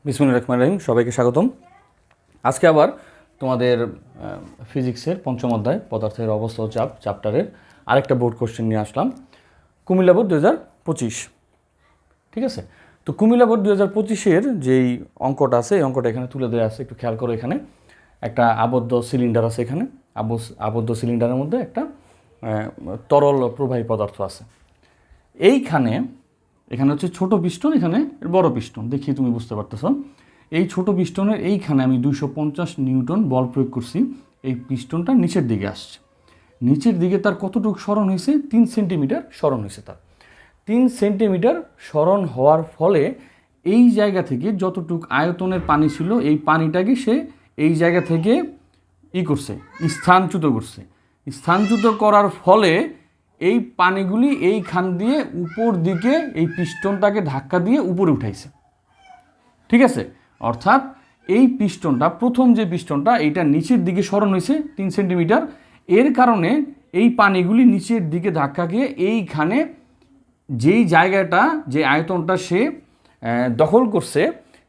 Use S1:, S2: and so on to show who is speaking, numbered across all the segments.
S1: বিসমিল্লাহির রহমানির রহিম। সবাইকে স্বাগতম। আজকে আবার তোমাদের ফিজিক্সের পঞ্চম অধ্যায় পদার্থের অবস্থা ও চাপ চ্যাপ্টারের আরেকটা বোর্ড কোশ্চেন নিয়ে আসলাম। কুমিল্লা বোর্ড 2025। ঠিক আছে, তো কুমিল্লা বোর্ড 2025-এর যেই অঙ্কটা আছে এই অঙ্কটা এখানে তুলে দেওয়া আছে, একটু খেয়াল করো। এখানে একটা আবদ্ধ সিলিন্ডার আছে, এখানে আবদ্ধ সিলিন্ডারের মধ্যে একটা তরল প্রবাহী পদার্থ আছে। এখানে হচ্ছে ছোট পিস্টন, এখানে বড় পিস্টন, দেখি তুমি বুঝতে পারতেছো। এই ছোট পিস্টনের এইখানে আমি 250 নিউটন বল প্রয়োগ করছি। এই পিস্টনটা নিচের দিকে আসছে, নিচের দিকে তার কতটুকু সরণ হয়েছে? 3 সেন্টিমিটার সরণ হয়েছে। তার 3 সেন্টিমিটার সরণ হওয়ার ফলে এই জায়গা থেকে যতটুকু আয়তনের পানি ছিল এই পানিটাকে সে এই জায়গা থেকে স্থানচ্যুত করছে। স্থানচ্যুত করার ফলে এই পানিগুলি এইখান দিয়ে উপর দিকে এই পিস্টনটাকে ধাক্কা দিয়ে উপরে উঠাইছে। ঠিক আছে, অর্থাৎ এই পিস্টনটা, প্রথম যে পিস্টনটা, এইটা নিচের দিকে সরণ হয়েছে 3 সেন্টিমিটার। এর কারণে এই পানিগুলি নিচের দিকে ধাক্কা গিয়ে এইখানে যেই জায়গাটা, যে আয়তনটা সে দখল করছে,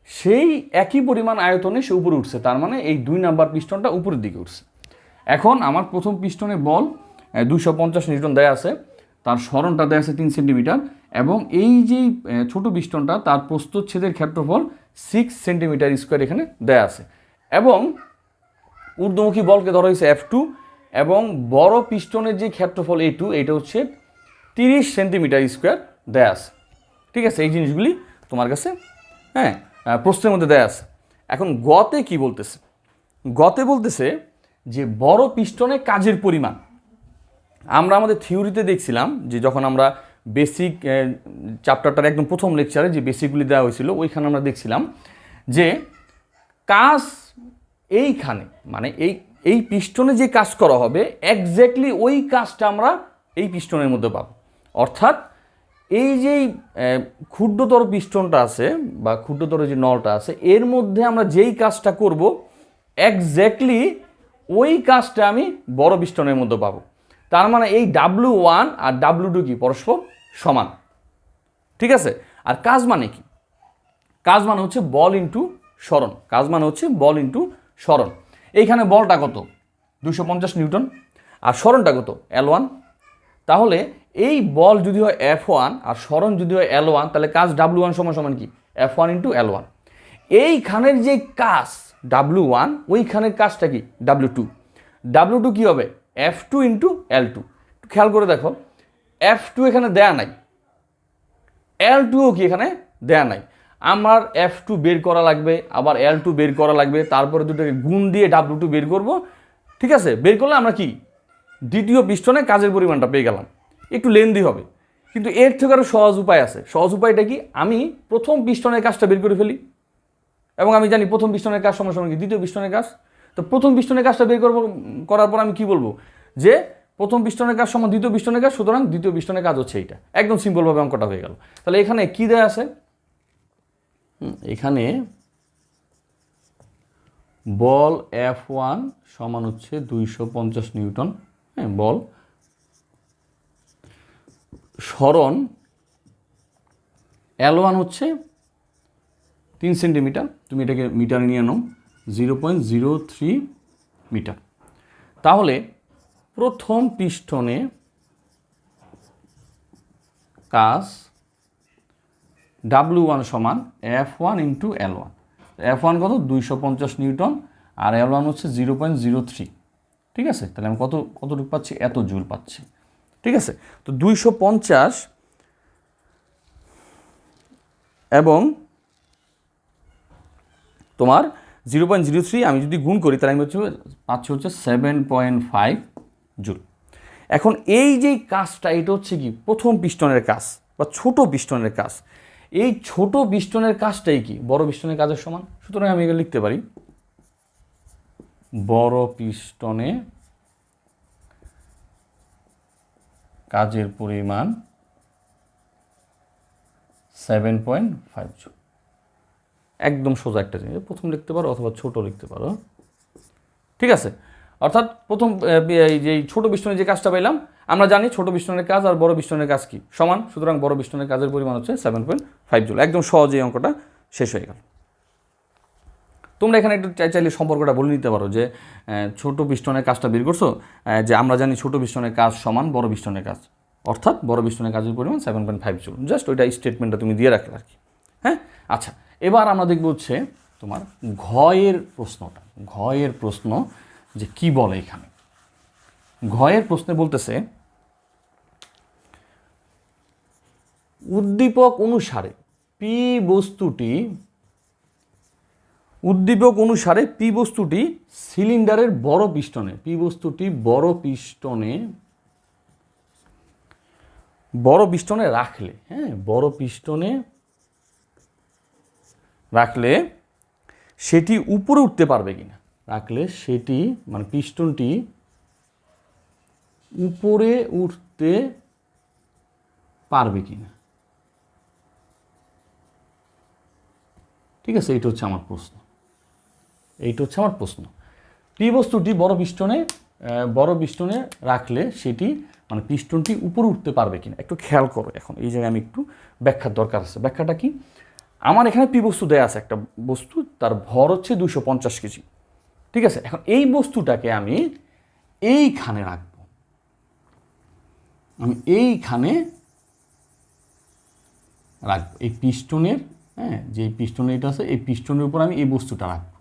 S1: সেই একই পরিমাণ আয়তনে সে উপরে উঠছে। তার মানে এই 2 নাম্বার পিস্টনটা উপরের দিকে উঠছে। এখন আমার প্রথম পিস্টনে বল 250 নিউটন দেয়া আছে, তার সরণটা দেয়া আছে 3 সেন্টিমিটার, এবং এই যে ছোট পিস্টনটা তার প্রস্থচ্ছেদের ক্ষেত্রফল 6 সেন্টিমিটার স্কোয়ার এখানে দেয়া আছে। এবং ঊর্ধ্বমুখী বলকে ধরা হয়েছে F2, এবং বড় পিস্টনের যে ক্ষেত্রফল A2, এটা হচ্ছে 30 সেন্টিমিটার স্কোয়ার দেয়া আছে। ঠিক আছে, এই জিনিসগুলি তোমার কাছে প্রশ্নের মধ্যে দেয়া আছে। এখন গতে কি বলতেছে? গতে বলতেছে যে বড় পিস্টনে কাজের পরিমাণ। আমরা আমাদের থিওরিতে দেখছিলাম যে যখন আমরা বেসিক চ্যাপ্টারটার একদম প্রথম লেকচারে যে বেসিকগুলি দেওয়া হয়েছিল, ওইখানে আমরা দেখছিলাম যে কাজ এইখানে, মানে এই পিস্টনে যে কাজ করা হবে এক্স্যাক্টলি ওই কাজটা আমরা এই পিস্টনের মধ্যে পাবো। অর্থাৎ এই যে ক্ষুদ্রতর পিস্টনটা আছে বা ক্ষুদ্রতর যে নলটা আছে, এর মধ্যে আমরা যেই কাজটা করব এক্স্যাক্টলি ওই কাজটা আমি বড় পিস্টনের মধ্যে পাবো। তার মানে এই W1 আর W2 কি পরস্পর সমান। ঠিক আছে, আর কাজ মানে কি? কাজ মানে হচ্ছে বল ইন্টু সরণ। কাজ মানে হচ্ছে বল ইন্টু সরণ। এইখানে বলটা কত? 250 নিউটন, আর সরণটা কত? L1। তাহলে এই বল যদি হয় F1 আর সরণ যদি হয় L1, তাহলে কাজ W1 সমান কি? F1 into L1। এইখানের যে কাজ W1, ওইখানের কাজটা কি? W2। W2 কি হবে? F2 into L2। খেয়াল করে দেখো, F2 এখানে দেয়া নাই, L2ও কি এখানে দেয়া নাই। আমার F2 বের করা লাগবে, আবার L2 বের করা লাগবে, তারপরে দুটোকে গুণ দিয়ে W2 বের করব। ঠিক আছে, বের করলে আমরা কি দ্বিতীয় পিস্টনে কাজের পরিমাণটা পেয়ে গেলাম। একটু লেন্দি হবে, কিন্তু এর থেকে আরও সহজ উপায় আছে। সহজ উপায়টা কি? আমি প্রথম পিস্টনের কাজটা বের করে ফেলি, এবং আমি জানি প্রথম পিস্টনের কাজ সমান কি দ্বিতীয় পিস্টনের কাজ। তো প্রথম পিস্টনের কাজটা বের করার পর আমি কি বলবো? যে প্রথম পিস্টনের কাজ সমান দ্বিতীয় পিস্টনের কাজ, সুতরাং দ্বিতীয় পিস্টনের কাজ হচ্ছে এইটা। একদম সিম্পলভাবে অঙ্কটা হয়ে গেল। তাহলে এখানে কি দেয়া আছে? এখানে বল F1 সমান হচ্ছে 250 নিউটন, বল। সরণ L1 হচ্ছে 3 সেন্টিমিটার, তুমি এটাকে মিটারে নিয়ে নাও, 0.03 মিটার। তাহলে প্রথম পিস্টনে কাজ W1 সমান F1 ইন্টু L1। F1 কত? 250 নিউটন, আর L1 হচ্ছে 0.03। ঠিক আছে, তাহলে আমি কতটুকু পাচ্ছি? এত জুল পাচ্ছি। ঠিক আছে, তো 250 এবং তোমার 0.03 আমি যদি গুণ করি, তাহলে আমি পাচ্ছি হচ্ছে 7.5 জুল। এখন এই যে কাজটা, এটা হচ্ছে কি প্রথম পিস্টনের কাজ বা ছোট পিস্টনের কাজ। এই ছোট পিস্টনের কাজটাই কি বড় পিস্টনের কাজের সমান। সুতরাং আমি এগুলো লিখতে পারি, বড় পিস্টনে কাজের পরিমাণ 7.5 জুল। একদম সোজা একটা জিনিস, প্রথম লিখতে পারো অথবা ছোট লিখতে পারো। ঠিক আছে, অর্থাৎ প্রথম যে ছোট পিস্টনের যে কাজটা পাইলাম, আমরা জানি ছোট পিস্টনের কাজ আর বড় পিস্টনের কাজ কি সমান। সুতরাং বড় পিস্টনের কাজের পরিমাণ হচ্ছে 7.5 জুল। একদম সহজে অঙ্কটা শেষ হয়ে গেল। তোমরা এখানে একটু চাইলে সম্পর্কটা বলে নিতে পারো যে ছোট পিস্টনের কাজটা বের করছো, যে আমরা জানি ছোট পিস্টনের কাজ সমান বড় পিস্টনের কাজ, অর্থাৎ বড় পিস্টনের কাজের পরিমাণ 7.5 জুল। জাস্ট ওইটা স্টেটমেন্টটা তুমি দিয়ে রাখলে আর কি। হ্যাঁ, আচ্ছা, এবার আমরা দেখব হচ্ছে তোমার ঘয়ের প্রশ্নটা। ঘয়ের প্রশ্ন যে কি বলে এখানে। ঘয়ের প্রশ্নে বলতেছে উদ্দীপক অনুসারে পি বস্তুটি সিলিন্ডারের বড় পিস্টনে, পি বস্তুটি বড় পিস্টনে রাখলে, হ্যাঁ, বড় পিস্টনে রাখলে সেটি উপরে উঠতে পারবে কিনা, রাখলে সেটি মানে পিস্টনটি উপরে উঠতে পারবে কিনা। ঠিক আছে, এইটা হচ্ছে আমার প্রশ্ন। পি বস্তুটি বড় পিস্টনে রাখলে সেটি মানে পিস্টনটি উপরে উঠতে পারবে কিনা। একটু খেয়াল করো, এখন এই জায়গায় আমি একটু ব্যাখ্যার দরকার আছে। ব্যাখ্যাটা কি? আমার এখানে পি বস্তু দেয়া আছে, একটা বস্তু, তার ভর হচ্ছে 250 কেজি। ঠিক আছে, এখন এই বস্তুটাকে আমি এইখানে রাখবো, এই পিস্টনের, হ্যাঁ, যে পিস্টন এটা আছে, এই পিস্টনের উপর আমি এই বস্তুটা রাখবো।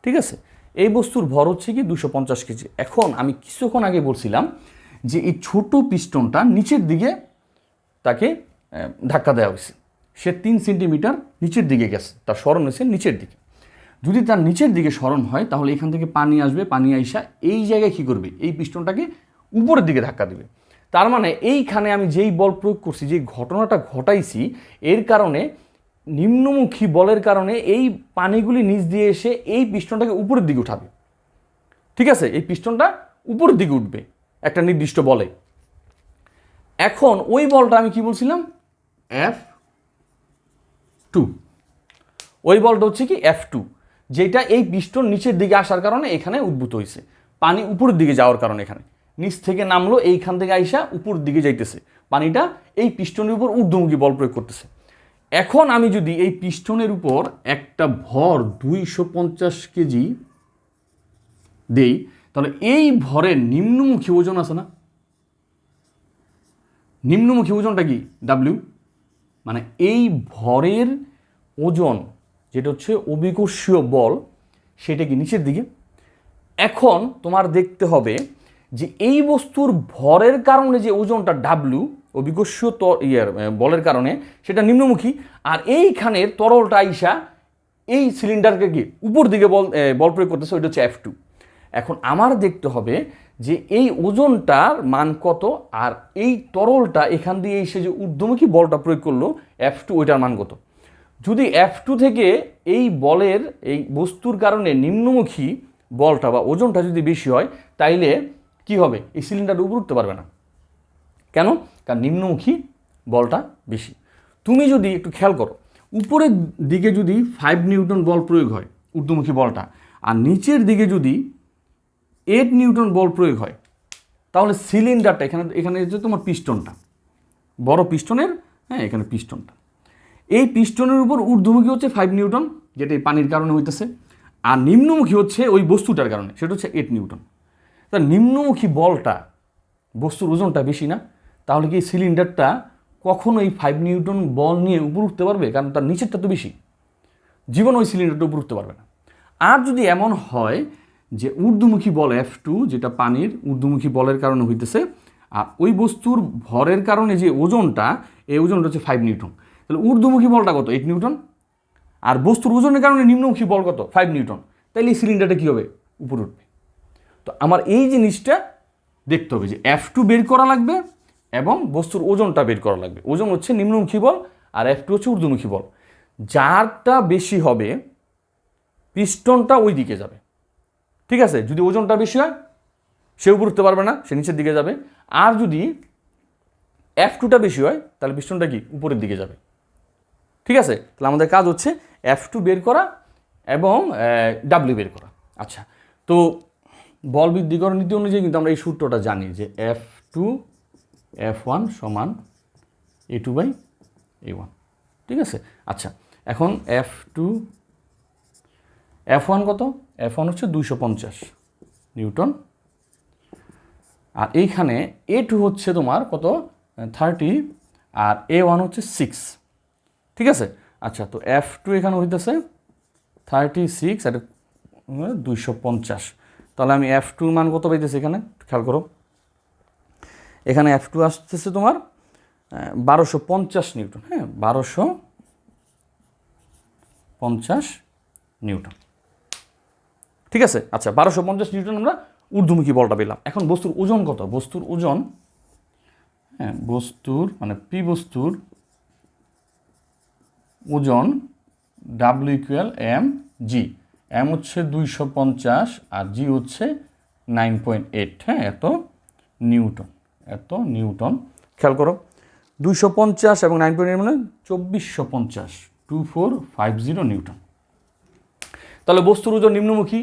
S1: ঠিক আছে, এই বস্তুর ভর হচ্ছে কি 250 কেজি। এখন আমি কিছুক্ষণ আগে বলছিলাম যে এই ছোট পিস্টনটা নিচের দিকে তাকে ধাক্কা দেওয়া হয়েছে, সে 3 সেন্টিমিটার নিচের দিকে গেছে, তার সরণ হয়েছে নিচের দিকে। যদি তার নিচের দিকে সরণ হয় তাহলে এখান থেকে পানি আসবে, পানি আইসা এই জায়গায় কী করবে, এই পিস্টনটাকে উপরের দিকে ধাক্কা দেবে। তার মানে এইখানে আমি যেই বল প্রয়োগ করছি, যে ঘটনাটা ঘটাইছি, এর কারণে নিম্নমুখী বলের কারণে এই পানিগুলি নিচ দিয়ে এসে এই পিস্টনটাকে উপরের দিকে উঠাবে। ঠিক আছে, এই পিস্টনটা উপরের দিকে উঠবে একটা নির্দিষ্ট বলে। এখন ওই বলটা আমি কি বলছিলাম, F2। ওই বলটা হচ্ছে কি F2, যেটা এই পিস্টন নিচের দিকে আসার কারণে এখানে উদ্ভূত হয়েছে, পানি উপরের দিকে যাওয়ার কারণে এখানে নিচ থেকে নামলো, এইখান থেকে আইসা উপরের দিকে যাইতেছে, পানিটা এই পিস্টনের উপর ঊর্ধ্বমুখী বল প্রয়োগ করতেছে। এখন আমি যদি এই পিস্টনের উপর একটা ভর 250 কেজি দেই, তাহলে এই ভরের নিম্নমুখী ওজন আছে না, নিম্নমুখী ওজনটা কি W, মানে এই ভরের ওজন যেটা হচ্ছে অভিকর্ষীয় বল, সেটা কি নিচের দিকে। এখন তোমার দেখতে হবে যে এই বস্তুর ভরের কারণে যে ওজনটা W, অভিকর্ষীয় বলের কারণে সেটা নিম্নমুখী, আর এইখানের তরলটা আইসা এই সিলিন্ডারকে কি উপর দিকে বল প্রয়োগ করতেছে, ওইটা হচ্ছে F2। এখন আমার দেখতে হবে যে এই ওজনটার মান কত, আর এই তরলটা এখান দিয়ে এসে যে ঊর্ধ্বমুখী বলটা প্রয়োগ করলো F2, ওইটার মান কত। যদি F2 থেকে এই বলের, এই বস্তুর কারণে নিম্নমুখী বলটা বা ওজনটা যদি বেশি হয়, তাইলে কি হবে, এই সিলিন্ডারটা উপরে উঠতে পারবে না। কেন? কারণ নিম্নমুখী বলটা বেশি। তুমি যদি একটু খেয়াল করো, উপরের দিকে যদি 5 নিউটন বল প্রয়োগ হয় ঊর্ধ্বমুখী বলটা, আর নিচের দিকে যদি 8 নিউটন বল প্রয়োগ হয়, তাহলে সিলিন্ডারটা এখানে যে তোমার পিস্টনটা, বড় পিস্টনের, হ্যাঁ, এখানে পিস্টনটা, এই পিস্টনের উপর ঊর্ধ্বমুখী হচ্ছে 5 নিউটন, যেটা এই পানির কারণে হইতেছে, আর নিম্নমুখী হচ্ছে ওই বস্তুটার কারণে, সেটা হচ্ছে 8 নিউটন। তা নিম্নমুখী বলটা, বস্তুর ওজনটা বেশি না, তাহলে কি সিলিন্ডারটা কখনো এই 5 নিউটন বল নিয়ে উপর উঠতে পারবে? কারণ তার নিচেরটা তো বেশি, জীবন ওই সিলিন্ডারটা উপর উঠতে পারবে না। আর যদি এমন হয় যে ঊর্ধ্বমুখী বল F2, যেটা পানির ঊর্ধ্বমুখী বলের কারণে হইতেছে, আর ওই বস্তুর ভরের কারণে যে ওজনটা, এই ওজনটা হচ্ছে 5 নিউটন, তাহলে ঊর্ধ্বমুখী বলটা কত, 8 নিউটন, আর বস্তুর ওজনের কারণে নিম্নমুখী বল কত, 5 নিউটন, তাহলে এই সিলিন্ডারটা কী হবে, উপরে উঠবে। তো আমার এই জিনিসটা দেখতে হবে যে F2 বের করা লাগবে এবং বস্তুর ওজনটা বের করা লাগবে। ওজন হচ্ছে নিম্নমুখী বল আর F2 হচ্ছে ঊর্ধ্বমুখী বল। যারটা বেশি হবে পিস্টনটা ওই দিকে যাবে। ঠিক আছে, যদি ওজনটা বেশি হয় সে উপরে উঠতে পারবে না, সে নিচের দিকে যাবে। আর যদি F2টা বেশি হয় তাহলে পিস্টনটা কি উপরের দিকে যাবে। ঠিক আছে, তাহলে আমাদের কাজ হচ্ছে F2 বের করা এবং W বের করা। আচ্ছা, তো বল বৃদ্ধিকরণ নীতি অনুযায়ী কিন্তু আমরা এই সূত্রটা জানি যে F2 F1 সমান A2/A1। ঠিক আছে, আচ্ছা, এখন F2 F1 কত? F1 হচ্ছে 250 নিউটন। আর এইখানে A2 হচ্ছে তোমার কত? 30, আর A1 হচ্ছে 6। ঠিক আছে, আচ্ছা, তো F2 এখানে হইতেছে 36 আর 250। তাহলে আমি F2 মান কত পাইতেছি এখানে খেয়াল করো, এখানে F2 আসতেছে তোমার 1250 নিউটন। হ্যাঁ, 1250 নিউটন। ঠিক আছে, আচ্ছা, 1250 নিউটন আমরা ঊর্ধ্বমুখী বলটা পেলাম। এখন বস্তুর ওজন কত? বস্তুর ওজন, হ্যাঁ, বস্তুর মানে পি বস্তুর ওজন W = mg। m হচ্ছে 250 আর g হচ্ছে 9.8। হ্যাঁ, এত নিউটন। খেয়াল করো, 250 এবং 9.8 মানে 2450, 2450 নিউটন। তাহলে বস্তুর ওজন নিম্নমুখী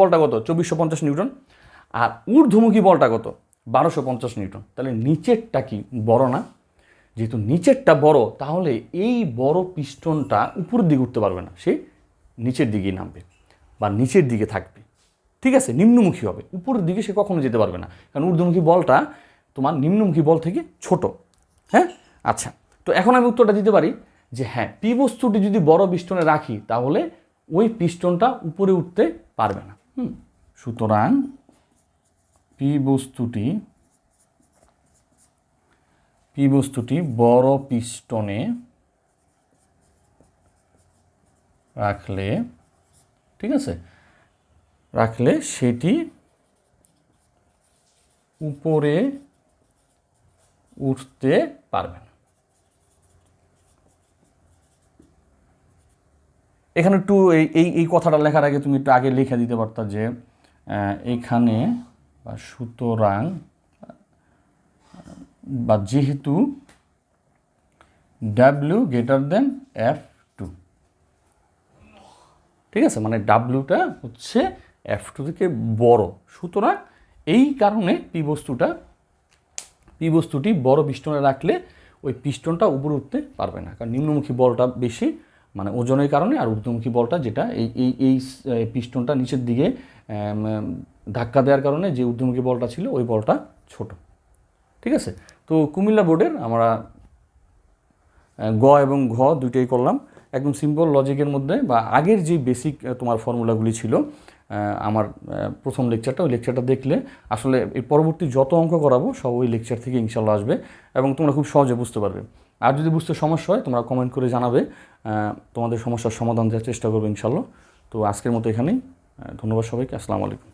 S1: বলটা কত? 2450 নিউটন। আর ঊর্ধ্বমুখী বলটা কত? 1250 নিউটন। তাহলে নিচেরটা কি বড় না? যেহেতু নিচেরটা বড়, তাহলে এই বড় পিস্টনটা উপরের দিকে উঠতে পারবে না, সে নিচের দিকেই নামবে বা নিচের দিকে থাকবে। ঠিক আছে, নিম্নমুখী হবে, উপরের দিকে সে কখনো যেতে পারবে না, কারণ ঊর্ধ্বমুখী বলটা তোমার নিম্নমুখী বল থেকে ছোট। হ্যাঁ, আচ্ছা, তো এখন আমি উত্তরটা দিতে পারি যে হ্যাঁ, পি বস্তুটি যদি বড় পিস্টনে রাখি তাহলে ওই পিস্টনটা উপরে উঠতে পারবে না। সুতরাং পি বস্তুটি বড় পিস্টনে রাখলে, ঠিক আছে, রাখলে সেটি উপরে উঠতে পারবে না। এখানে একটু এই কথাটা লেখার আগে তুমি একটু আগে লিখে দিতে পারতা যে এখানে বা সুতরাং বা যেহেতু W > F2। ঠিক আছে, মানে ডাব্লিউটা হচ্ছে F2 থেকে বড়, সুতরাং এই কারণে পি বস্তুটি বড় পিস্টনে রাখলে ওই পিস্টনটা উপরে উঠতে পারবে না, কারণ নিম্নমুখী বলটা বেশি মানে ওজনের কারণে, আর ঊর্ধ্বমুখী বলটা যেটা এই পিস্টনটা নিচের দিকে ধাক্কা দেওয়ার কারণে যে ঊর্ধ্বমুখী বলটা ছিল ওই বলটা ছোট। ঠিক আছে, তো কুমিল্লা বোর্ডের আমরা গ এবং ঘ দুইটাই করলাম একদম সিম্পল লজিকের মধ্যে, বা আগের যে বেসিক তোমার ফর্মুলাগুলি ছিল আমার প্রথম লেকচারটা, ওই লেকচারটা দেখলে আসলে এই পরবর্তী যত অঙ্ক করাবো সব ওই লেকচার থেকে ইনশাল্লাহ আসবে এবং তোমরা খুব সহজে বুঝতে পারবে। আর যদি বুঝতে সমস্যা হয় তোমরা কমেন্ট করে জানাবে, তোমাদের সমস্যার সমাধান দেওয়ার চেষ্টা করবে ইনশাল্লাহ। তো আজকের মতো এখানেই, ধন্যবাদ সবাইকে, আসসালামু আলাইকুম।